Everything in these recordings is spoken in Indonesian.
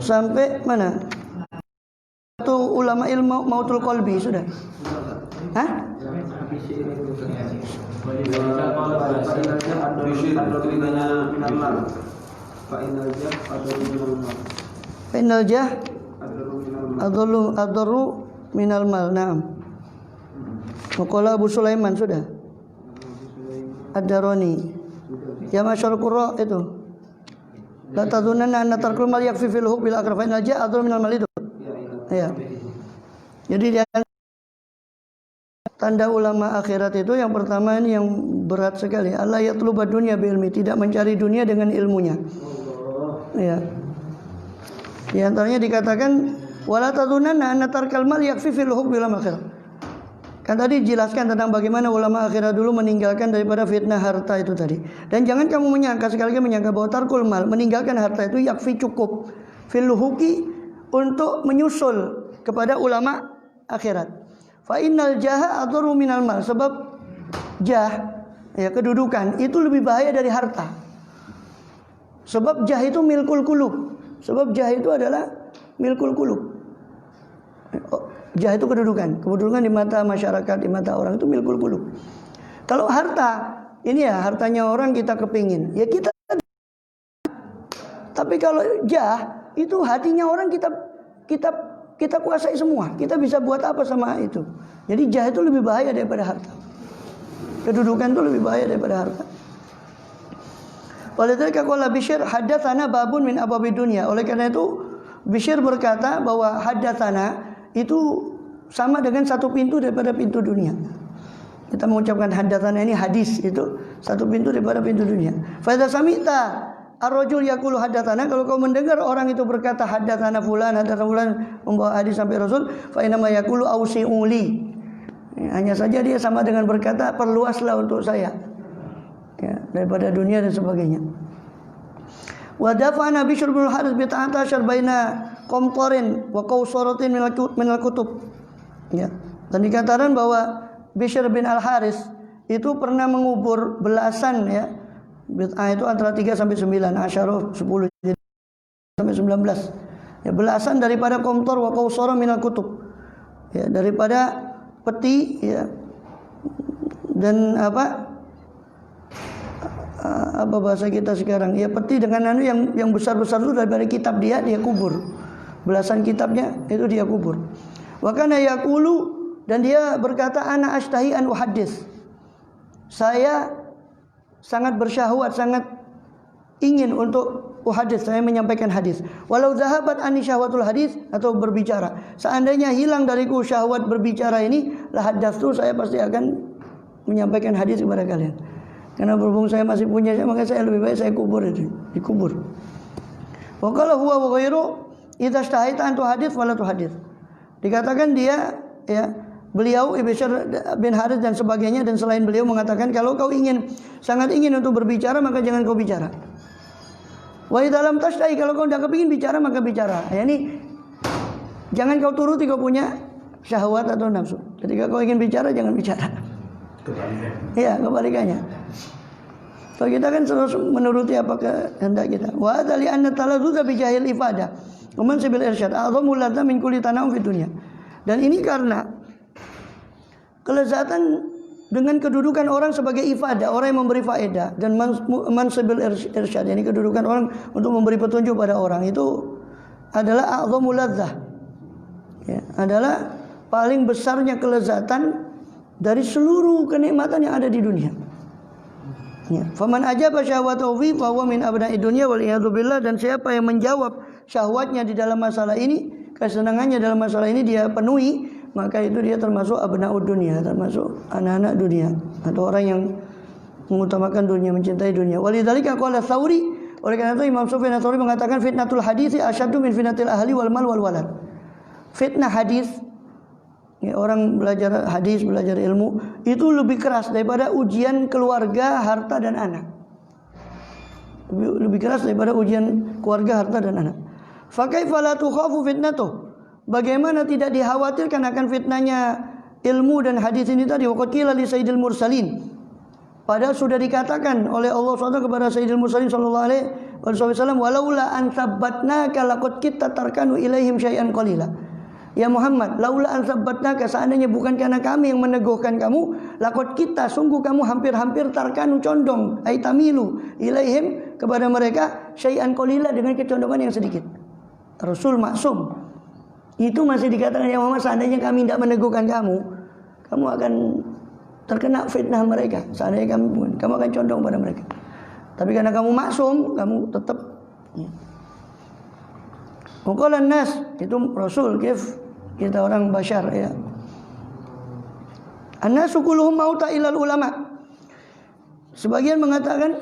sampai mana? Itu ulama ilmu mautul qalbi sudah. Hah? Fa'inal jah adharu minal mal. Naam. Qala Abu Sulaiman sudah. Ad-Darani. Ya masyar qurra itu. La tadhunanna anna tarkul mal yakfi fil hub bil akraf fa'inal jah adharu minal mal itu. Ya. Jadi dia tanda ulama akhirat itu yang pertama ini yang berat sekali. Allah yatluba dunya bi ilmi, tidak mencari dunia dengan ilmunya. Ya. Di antaranya dikatakan wala tadunanna anna tarkal mal yakfi fil hukm bil akhirah. Kan tadi dijelaskan tentang bagaimana ulama akhirat dulu meninggalkan daripada fitnah harta itu tadi. Dan jangan kamu menyangka sekali lagi menyangka bahwa tarkul mal, meninggalkan harta itu yakfi cukup fil huki untuk menyusul kepada ulama akhirat. Fa innal jaha adharu minal mal, sebab jah ya kedudukan itu lebih bahaya dari harta. Sebab jah itu milkul qulub. Sebab jah itu adalah milkul qulub. Jah itu kedudukan di mata masyarakat, di mata orang itu milkul qulub. Kalau harta, ini ya hartanya orang kita kepingin, ya kita. Tapi kalau jah itu hatinya orang kita kuasai semua. Kita bisa buat apa sama itu. Jadi jah itu lebih bahaya daripada harta. Kedudukan itu lebih bahaya daripada harta. Oleh itu qala Bishr hadatsana babun min abwabid dunya. Oleh karena itu Bishr berkata bahwa hadatsana itu sama dengan satu pintu daripada pintu dunia. Kita mengucapkan hadatsana ini hadis itu satu pintu daripada pintu dunia. Fa idza samita ar-rajul yaqulu hadatsana, kalau kau mendengar orang itu berkata hadatsana fulan membawa hadis sampai Rasul, fa inna ma yaqulu ausiuli. Hanya saja dia sama dengan berkata perluaslah untuk saya. Ya, daripada dunia dan sebagainya. Wa dafa'ana Bishr bin Harits bi ta'atasyar baina qamtarin wa qausaratin min al-kutub. Ya. Dan dikatakan bahwa Bishr bin Al-Harits itu pernah mengubur belasan ya. Bid'ah itu antara 3 sampai 9, asyarah 10 sampai 19. Ya, belasan daripada qamtar wa qausara min al-kutub. Ya, daripada peti ya. Dan apa bahasa kita sekarang ya, peti dengan anu yang besar-besar itu daripada kitab dia kubur. Belasan kitabnya itu dia kubur. Wa kana yaqulu, dan dia berkata ana ashtahi an uhaddits. Saya sangat bersyahwat, sangat ingin untuk uhadits, saya menyampaikan hadis. Walau zahabat ani syahwatul hadis, atau berbicara. Seandainya hilang dariku syahwat berbicara ini, la haddatsu, saya pasti akan menyampaikan hadis kepada kalian. Karena berhubung saya masih punya, maka saya lebih baik saya kubur itu, dikubur. Wa qala huwa wa ghairu idza ishtahaita an tuhadits wala tuhadits. Dikatakan dia ya, beliau Bishr bin Harits dan sebagainya dan selain beliau mengatakan kalau kau sangat ingin untuk berbicara maka jangan kau bicara. Wa idza lam tashtahi, kalau kau tidak kepingin bicara maka bicara. Ya, ini jangan kau turuti kau punya syahwat atau nafsu. Ketika kau ingin bicara jangan bicara. Iya, kebalikannya. Kalau kita kan terus menuruti apa kehendak kita. Wa adali anna talazzuza bi jahil ifadah. Waman sibil irsyad a'dhamu ladza min kulli tanawum fid dunya. Dan ini karena kelezatan dengan kedudukan orang sebagai ifadah, orang yang memberi faedah, dan mansibil irsyad, ini kedudukan orang untuk memberi petunjuk pada orang, itu adalah a'dhamu ladzah. Ya, adalah paling besarnya kelezatan dari seluruh kenikmatan yang ada di dunia. Ya. Faman ajaba syahwatahu fi fa huwa min abna'id dunya wal iyadu billah, dan siapa yang menjawab syahwatnya di dalam masalah ini, kesenangannya dalam masalah ini dia penuhi, maka itu dia termasuk abna'ud dunya, termasuk anak-anak dunia atau orang yang mengutamakan dunia, mencintai dunia. Walidzalika qala Tsauri, oleh karena itu Imam Sufyan Tsauri mengatakan fitnatul hadisi asyaddu min fitnatil ahli wal mal wal walad. Fitnah hadis, ya, orang belajar hadis, belajar ilmu itu lebih keras daripada ujian keluarga, harta dan anak. Lebih keras daripada ujian keluarga, harta dan anak. Fa kaifa la tukhafu fitnatuh? Bagaimana tidak dikhawatirkan akan fitnahnya ilmu dan hadis ini tadi? Waqad qila li sayyidil mursalin. Padahal sudah dikatakan oleh Allah SWT kepada sayyidil mursalin sallallahu alaihi Wasallam, walaula an sabbatnaka laqad kitta tarkanu ilaihim syai'an qalila. Ya Muhammad, laula an sabbatnaka, seandainya bukan karena kami yang meneguhkan kamu, laqad kita, sungguh kamu hampir-hampir tarkanu, condong, ay tamilu ilaihim, kepada mereka, syai'an qalila, dengan kecondongan yang sedikit. Rasul maksum. Itu masih dikatakan, ya Muhammad, seandainya kami tidak meneguhkan kamu, kamu akan terkena fitnah mereka. Seandainya kamu akan condong pada mereka. Tapi karena kamu maksum, kamu tetap. Muqalan nas, itu Rasul, kita orang bashar, ya. An-nasu kulluhum mauta ilal ulama. Sebagian mengatakan,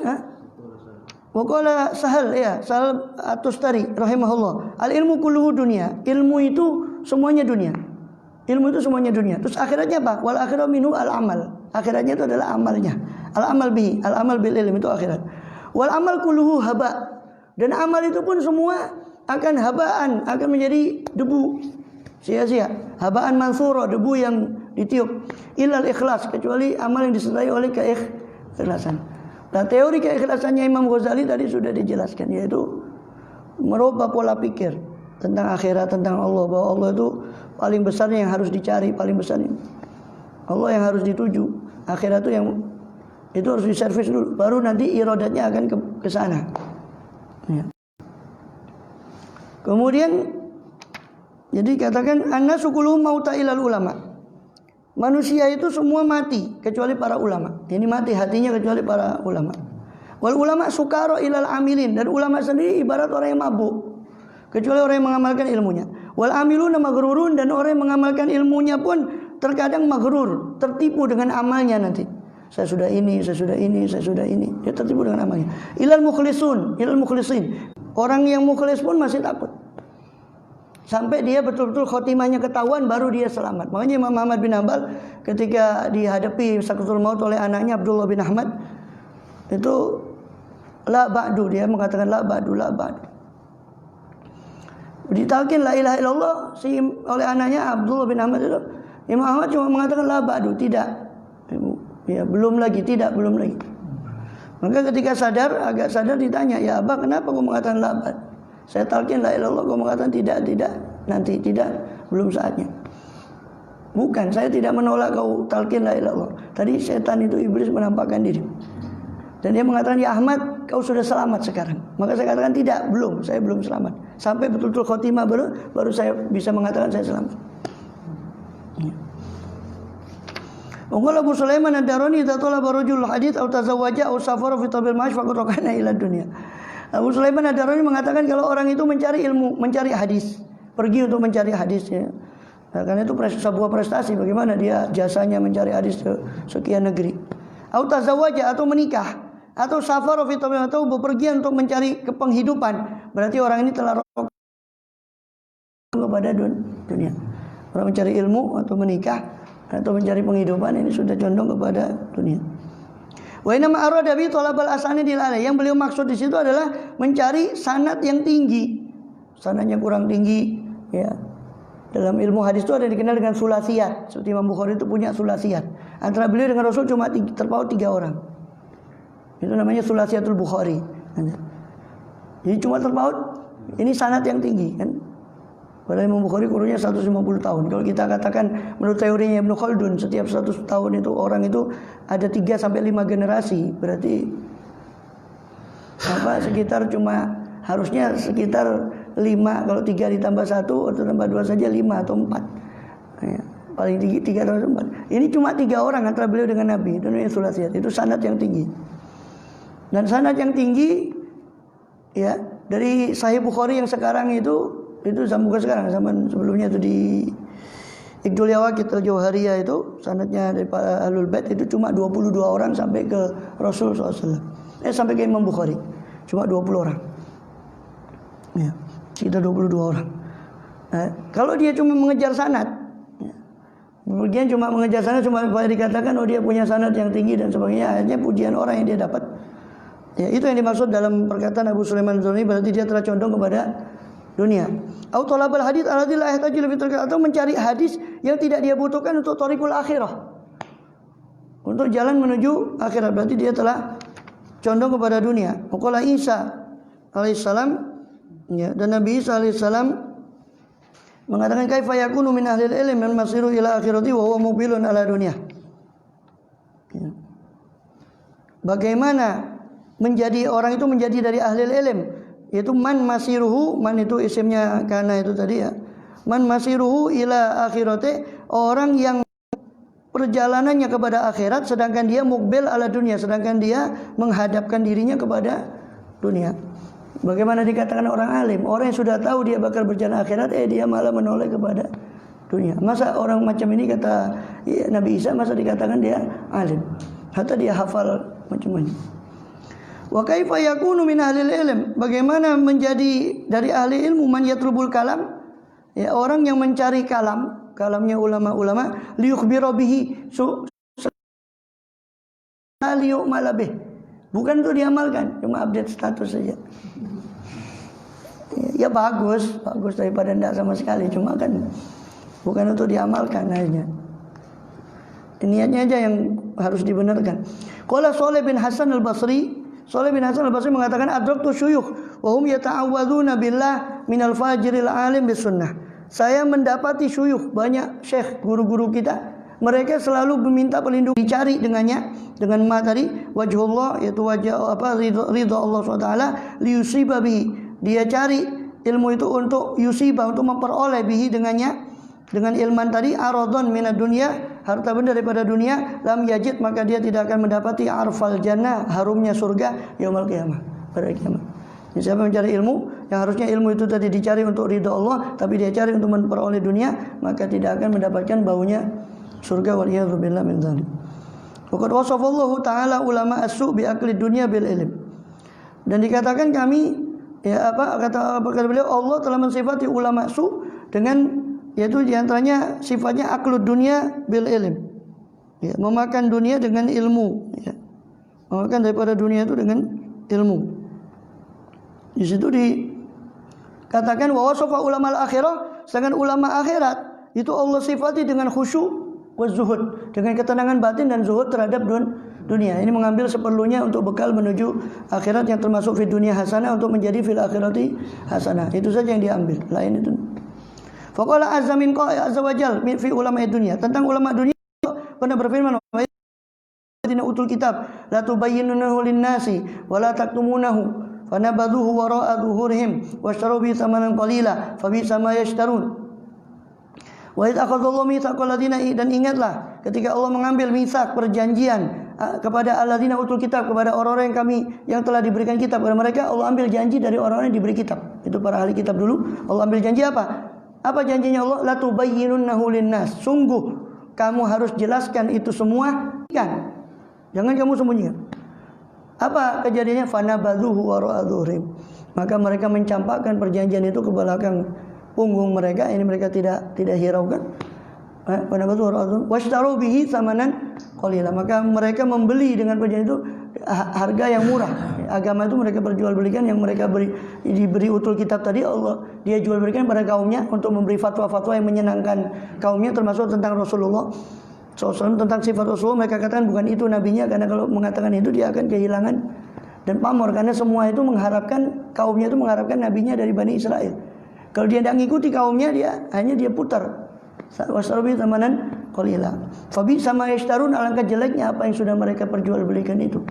Waqala Sahal, ya, Sahal At-Tustari rahimahullah, al-ilmu kulluhu dunia. Ilmu itu semuanya dunia. Ilmu itu semuanya dunia. Terus akhiratnya apa? Wal akhiratu minhu al-amal. Akhiratnya itu adalah amalnya. Al-amal bihi, al-amal bil ilm, itu akhirat. Wal amal kulluhu haba. Dan amal itu pun semua akan habaan, akan menjadi debu, sia-sia. Habaan mansura, debu yang ditiup. Illal ikhlas, kecuali amal yang disertai oleh keikhlasan. Nah, teori keikhlasannya Imam Ghazali tadi sudah dijelaskan, yaitu merubah pola pikir tentang akhirat, tentang Allah, bahwa Allah itu paling besarnya yang harus dicari, paling besarnya Allah yang harus dituju. Akhirat itu yang itu harus diservis dulu, baru nanti iradatnya akan ke sana. Ya. Kemudian jadi katakan annasu kulluhum mauta ilal ulama. Manusia itu semua mati kecuali para ulama. Ini mati hatinya kecuali para ulama. Wal ulama sukara ilal amilin, dan ulama sendiri ibarat orang yang mabuk kecuali orang yang mengamalkan ilmunya. Wal amiluna maghrurun, dan orang yang mengamalkan ilmunya pun terkadang maghrur, tertipu dengan amalnya nanti. Saya sudah ini, saya sudah ini, saya sudah ini. Dia tertipu dengan amalnya. Ilal mukhlisun, ilal mukhlisin. Orang yang mukhlis pun masih takut. Sampai dia betul-betul khotimahnya ketahuan, baru dia selamat. Makanya Imam Ahmad bin Hanbal ketika dihadapi sakratul maut oleh anaknya Abdullah bin Ahmad, itu la ba'du, dia mengatakan la ba'du, la ba'du. Ditalkin la ilaha illallah oleh anaknya Abdullah bin Ahmad itu, Imam Ahmad cuma mengatakan la ba'du, tidak. Ya, belum lagi, tidak, belum lagi. Maka ketika agak sadar ditanya, ya Abah, kenapa kau mengatakan la ba'du? Saya talqin la ilallah, kau mengatakan tidak, nanti tidak, belum saatnya. Bukan, saya tidak menolak kau talqin la ilallah. Tadi setan itu, iblis menampakkan diri. Dan dia mengatakan, ya Ahmad, kau sudah selamat sekarang. Maka saya katakan tidak, belum, saya belum selamat. Sampai betul-betul khotimah baru saya bisa mengatakan saya selamat. Qala Abu Sulaiman ad-Darani idza talaba rajul hadits aw tazawwaja aw safara fi tabil ma'ash faqad rakana ila dunya. Abu Sulaiman ad-Darani mengatakan kalau orang itu mencari ilmu, mencari hadis, pergi untuk mencari hadis, ya. Nah, karena itu sebuah prestasi, bagaimana dia jasanya mencari hadis ke sekian negeri. Aw tazawwaja, atau menikah, atau safara fi tabil, atau bepergian untuk mencari kepenghidupan, berarti orang ini telah kepada dunia. Orang mencari ilmu atau menikah atau mencari penghidupan, ini sudah condong kepada dunia. Wa inna ma arada bi talabal asanidil alai, yang beliau maksud di situ adalah mencari sanad yang tinggi. Sanadnya kurang tinggi, ya. Dalam ilmu hadis itu ada dikenal dengan sulasiyat. Seperti Imam Bukhari itu punya sulasiyat. Antara beliau dengan Rasul cuma terpaut 3 orang. Itu namanya sulasiyatul Bukhari. Jadi cuma terpaut, ini sanad yang tinggi, kan. Padahal Imam Bukhari umurnya 150 tahun. Kalau kita katakan menurut teorinya Ibnu Khaldun, setiap 100 tahun itu orang itu ada 3 sampai 5 generasi. Berarti sekitar cuma harusnya sekitar 5, kalau 3 ditambah 1 atau tambah 2 saja 5 atau 4. Ya, paling tinggi 3 atau 4. Ini cuma 3 orang antara beliau dengan Nabi. Itu namanya sulasiyat. Itu sanad yang tinggi. Dan sanad yang tinggi, ya, dari Sahih Bukhari yang sekarang itu bukan sekarang, zaman sebelumnya itu di Iqdul Yawaqit al-Jauhariyah, itu sanadnya dari para Ahlul Bait itu cuma 22 orang sampai ke Rasul SAW. Sampai ke Imam Bukhari cuma 20 orang. Ya, sekitar 22 orang. Kalau dia cuma mengejar sanad, ya, kemudian cuma mengejar sanad, cuma dikatakan oh dia punya sanad yang tinggi dan sebagainya, akhirnya pujian orang yang dia dapat. Ya, itu yang dimaksud dalam perkataan Abu Sulaiman Az-Zaruni, berarti dia telah condong kepada dunia. Atau talabal hadits alladzi la yahtaju li fitrah, atau mencari hadis yang tidak dia butuhkan untuk thariqul akhirah, untuk jalan menuju akhirat, berarti dia telah condong kepada dunia. Qala Isa alaihissalam, ya, dan Nabi Isa alaihissalam mengatakan kaifa yakunu min ahlil ilm man masiru ila akhirati wa huwa mubilun ala dunya. Ya. Bagaimana menjadi orang itu menjadi dari ahlil ilm, yaitu man masiruhu, man itu isimnya kana itu tadi ya. Man masiruhu ila akhirati, orang yang perjalanannya kepada akhirat sedangkan dia mukbil ala dunia, sedangkan dia menghadapkan dirinya kepada dunia. Bagaimana dikatakan orang alim? Orang yang sudah tahu dia bakal berjalan akhirat, dia malah menoleh kepada dunia. Masa orang macam ini kata Nabi Isa, masa dikatakan dia alim? Hatta dia hafal macam ini. Wa kaifa yakunu min ahlil ilm? Bagaimana menjadi dari ahli ilmu? Man yatlubul kalam, ya, orang yang mencari kalam, kalamnya ulama-ulama, liyukhbira bihi malabih. Bukan untuk diamalkan, cuma update status saja. Ya bagus daripada tidak sama sekali, cuma kan bukan untuk diamalkan aja. Niatnya aja yang harus dibenarkan. Qala Shalih bin Hasan al-Basri, Shalih bin Hasan al-Basri mengatakan adraktu syuyukh wa hum yata'awwadzuna billah minal fajiril alim bis sunnah. Saya mendapati syuyukh, banyak syekh, guru-guru kita, mereka selalu meminta perlindungan, dicari dengannya, dengan materi wajhullah, yaitu wajah ridha Allah SWT, liyusiba bihi, dia cari ilmu itu untuk yusiba, untuk memperoleh bihi dengannya, dengan ilman tadi, aradon minad dunya, harta benda daripada dunia, lam yajid, maka dia tidak akan mendapati arfal jannah, harumnya surga yaumul qiyamah, pada kiamat. Siapa mencari ilmu, yang harusnya ilmu itu tadi dicari untuk ridha Allah, tapi dia cari untuk memperoleh dunia, maka tidak akan mendapatkan baunya surga, waliyadzu billah min dzalik. Waqad wasafallahu ta'ala ulama as-su' bi akli dunya bil ilm. Dan dikatakan kami, ya kata beliau, Allah telah mensifati ulama su' dengan, yaitu diantaranya sifatnya aklud dunya bil ilm, ya, memakan dunia dengan ilmu, ya, memakan daripada dunia itu dengan ilmu. Di situ dikatakan wa wasafa ulama al-akhirah, sedangkan ulama akhirat itu Allah sifati dengan khusyuk wa zuhud, dengan ketenangan batin dan zuhud terhadap dunia. Ini mengambil seperlunya untuk bekal menuju akhirat, yang termasuk fi dunia hasanah, untuk menjadi fil akhirati hasanah. Itu saja yang diambil, lain itu. Faqala azza min azza wajal fi ulama dunia, tentang ulama dunia pernah berfirman, "Alladzina utul kitab la tubayyinunahu lin-nasi wa la taktumunahu fanabadhuhu wara'a dhuhurihim washtaraw bi thamanan qalila fabisa ma yashtarun." Wa idz akhadallahu mitsaqal ladzina, dan ingatlah ketika Allah mengambil mitsak, perjanjian kepada alladzina utul kitab, kepada orang-orang yang telah diberikan kitab kepada mereka. Allah ambil janji dari orang-orang yang diberi kitab, itu para ahli kitab dulu. Allah ambil janji apa? Apa janjinya Allah? La tubayyinunnahu linnas, sungguh kamu harus jelaskan itu semua, kan? Jangan kamu sembunyikan. Apa kejadiannya? Fanabadhuhu wara'a dhuhrim, maka mereka mencampakkan perjanjian itu ke belakang punggung mereka, ini mereka tidak hiraukan. Washtaru bihi samanan qalila, maka mereka membeli dengan perjanjian itu harga yang murah. Agama itu mereka perjualbelikan, yang mereka diberi utul kitab tadi, Allah dia jual belikan pada kaumnya untuk memberi fatwa-fatwa yang menyenangkan kaumnya, termasuk tentang Rasulullah SAW, tentang sifat Rasulullah. Mereka katakan bukan itu nabinya, karena kalau mengatakan itu dia akan kehilangan dan pamor, karena semua itu mengharapkan, kaumnya itu mengharapkan nabinya dari Bani Israel. Kalau dia tidak mengikuti kaumnya, dia putar. Wasarubi tamanan qalila. Fabi sama yashtarun, alangkah jeleknya apa yang sudah mereka perjualbelikan itu.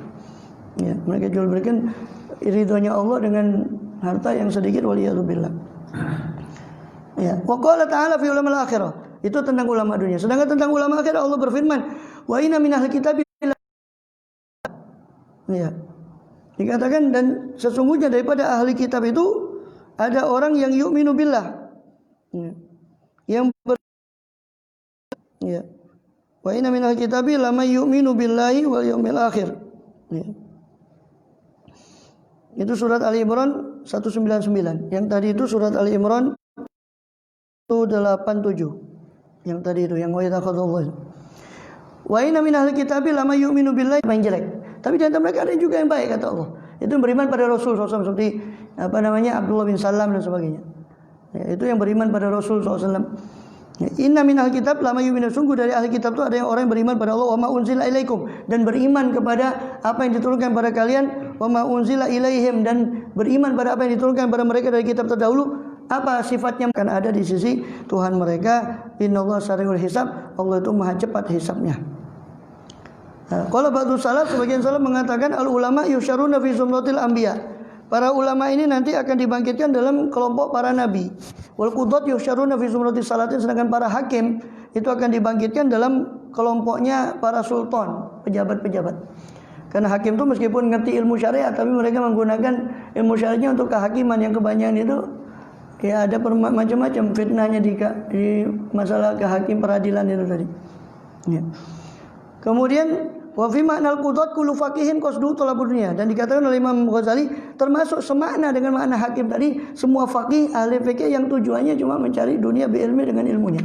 Ya, mereka jual belikan ridhonya Allah dengan harta yang sedikit, waliyadzubillah. Ya, wa qala ta'ala fi ulama al-akhirah, itu tentang ulama dunia. Sedangkan tentang ulama akhirah Allah berfirman, wa inna minal kitabi, ya, dikatakan, dan sesungguhnya daripada ahli kitab itu ada orang yang yu'minu billah, ya, yang ya, wa inna minal kitabi lama yu'minu billahi wal yawmil akhir, ya. Itu surat Ali Imran 199. Yang tadi itu surat Ali Imran 187. Yang tadi itu yang wa yatakhadallahu. Wa inna minal kitabi lama yu'minu billahi, yang jelek. Tapi di antara mereka ada juga yang baik, kata Allah. Itu yang beriman pada Rasul SAW, seperti Abdullah bin Salam dan sebagainya. Ya, itu yang beriman pada Rasul SAW. Inna minal kitab lama yu'minu, sungguh dari ahli kitab itu ada yang orang yang beriman pada Allah, wa ma unzila ilaikum, dan beriman kepada apa yang diturunkan pada kalian, wa ma unzila ilaihim, dan beriman pada apa yang diturunkan pada mereka dari kitab terdahulu. Apa sifatnya? Kan ada di sisi Tuhan mereka. Innallaha sari'ul hisab, Allah itu maha cepat hisabnya. Kalau ba'du salaf, sebagian salaf mengatakan al ulama yusyaruna fi zumratil anbiya. Para ulama ini nanti akan dibangkitkan dalam kelompok para nabi. Wal qudat yusyaruna fi zumratis salatin, sedangkan para hakim itu akan dibangkitkan dalam kelompoknya para sultan, pejabat-pejabat. Karena hakim itu meskipun ngerti ilmu syariat, tapi mereka menggunakan ilmu syariatnya untuk kehakiman, yang kebanyakan itu ya ada macam-macam fitnahnya di masalah kehakim peradilan itu tadi. Ya. Kemudian wa fi ma'nal qudat kullu faqihin qasduhu talabud dunya, dan dikatakan oleh Imam Ghazali termasuk semakna dengan makna hakim tadi, semua faqih ahli fikih yang tujuannya cuma mencari dunia bi ilmi, dengan ilmunya.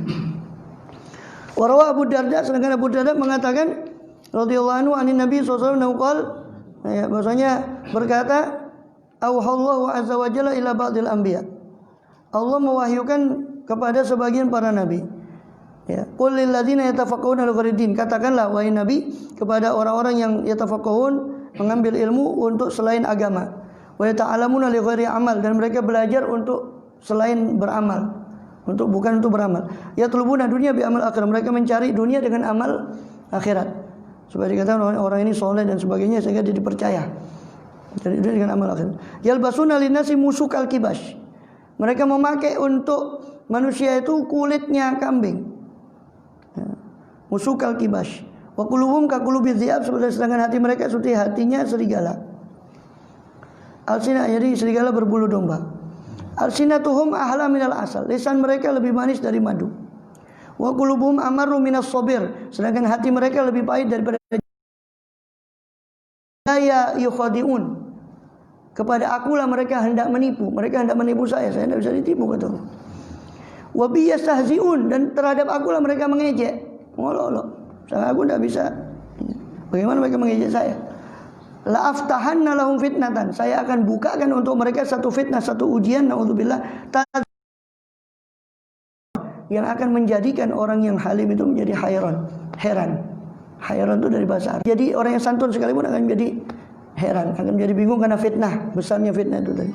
Wa rawa Abu Darda, sedangkan Abu Darda mengatakan radhiyallahu anhu anin Nabi sallallahu alaihi wasallam, ya, bahwasanya berkata auhallahu azza wa jalla ila ba'dil anbiya, Allah mewahyukan kepada sebagian para nabi. Ya, qul lil ladzina yatafaqqahuna al-gharidin, katakanlah wahai nabi kepada orang-orang yang yatafaqqahun, mengambil ilmu untuk selain agama, wa yata'allamuna li ghairi amal, dan mereka belajar untuk selain beramal, bukan untuk beramal. Yatlubuna dunya bi amal akhirah, mereka mencari dunia dengan amal akhirat, supaya dikatakan orang ini soleh dan sebagainya, sehingga dia dipercaya. Jadi dengan amal akhirat. Yalbasuna linnasi musukal kibash, mereka memakai untuk manusia itu kulitnya kambing. Musukal kibash. Wa qulubuhum ka qulubi dhi'ab, sedangkan hati mereka seperti hatinya serigala. Alsina, jadi serigala berbulu domba. Alsinatuhum ahla minal asal, lisan mereka lebih manis dari madu. Wa qulubuhum amarru minas sabir, sedangkan hati mereka lebih pahit daripada ya yukhadiun. Kepada akulah mereka hendak menipu, saya tidak bisa ditipu, kata Allah. Wa bi yastahzi'un, dan terhadap akulah mereka mengejek. Ngolok-olok, saya aku tidak bisa. Bagaimana mereka mengejek saya? La aftahanna lahum fitnatan, saya akan bukakan untuk mereka satu fitnah, satu ujian, naudzubillah, yang akan menjadikan orang yang halim itu menjadi heran. Hayran itu dari bahasa Arab. Jadi orang yang santun sekalipun akan menjadi heran, akan menjadi bingung karena fitnah, besarnya fitnah itu tadi.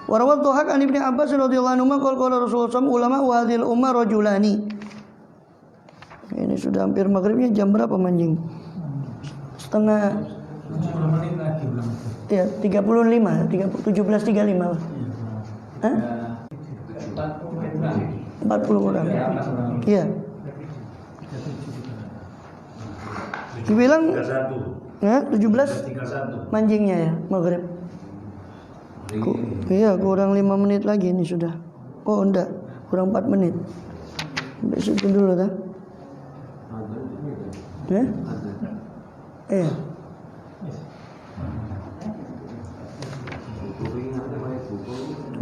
Wa rawal Tuhaq an Ibnu Abbas radhiyallahu anhu qala Rasulullah sallallahu ulama wa hadhil ummah rajulani. Ini sudah hampir maghribnya, jam berapa manjing? Setengah. Ya, 35, 17.35. Hah? 40 kurang. Iya. Dibilang 17 manjingnya ya, maghrib. Iya, kurang 5 menit lagi ini sudah. Oh, enggak, kurang 4 menit. Besok dulu dah.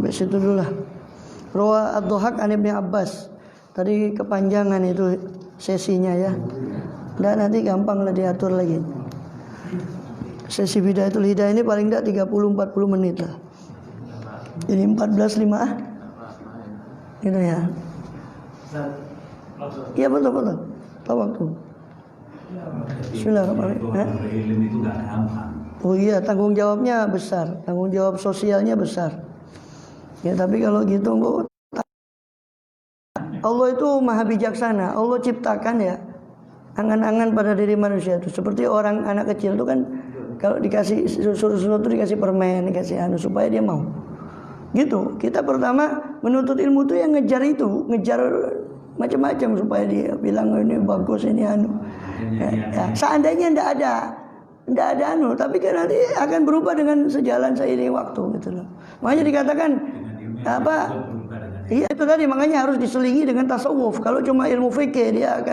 Besok dulu lah. Rawa ad-Dhahak an Ibnu Abbas. Tadi kepanjangan itu sesinya ya. Dan nanti gampang lah diatur lagi. Sesi Bidayatul Hidayah ini paling enggak 30-40 menit lah. Jadi 14.5 gitu ya. Iya betul. Tahu waktu. Bismillahirrahmanirrahim. Oh iya, tanggung jawabnya besar, tanggung jawab sosialnya besar. Ya tapi kalau gitu Allah itu maha bijaksana. Allah ciptakan ya angan-angan pada diri manusia itu seperti orang anak kecil itu kan, kalau dikasih sesuatu dikasih permen, dikasih supaya dia mau. Gitu. Kita pertama menuntut ilmu itu yang ngejar macam-macam supaya dia bilang ini bagus, ini Ya. Seandainya tidak ada tapi kan nanti akan berubah dengan sejalan seiring waktu gitu loh. Makanya dikatakan apa? Iya itu tadi, makanya harus diselingi dengan tasawuf. Kalau cuma ilmu fikih dia akan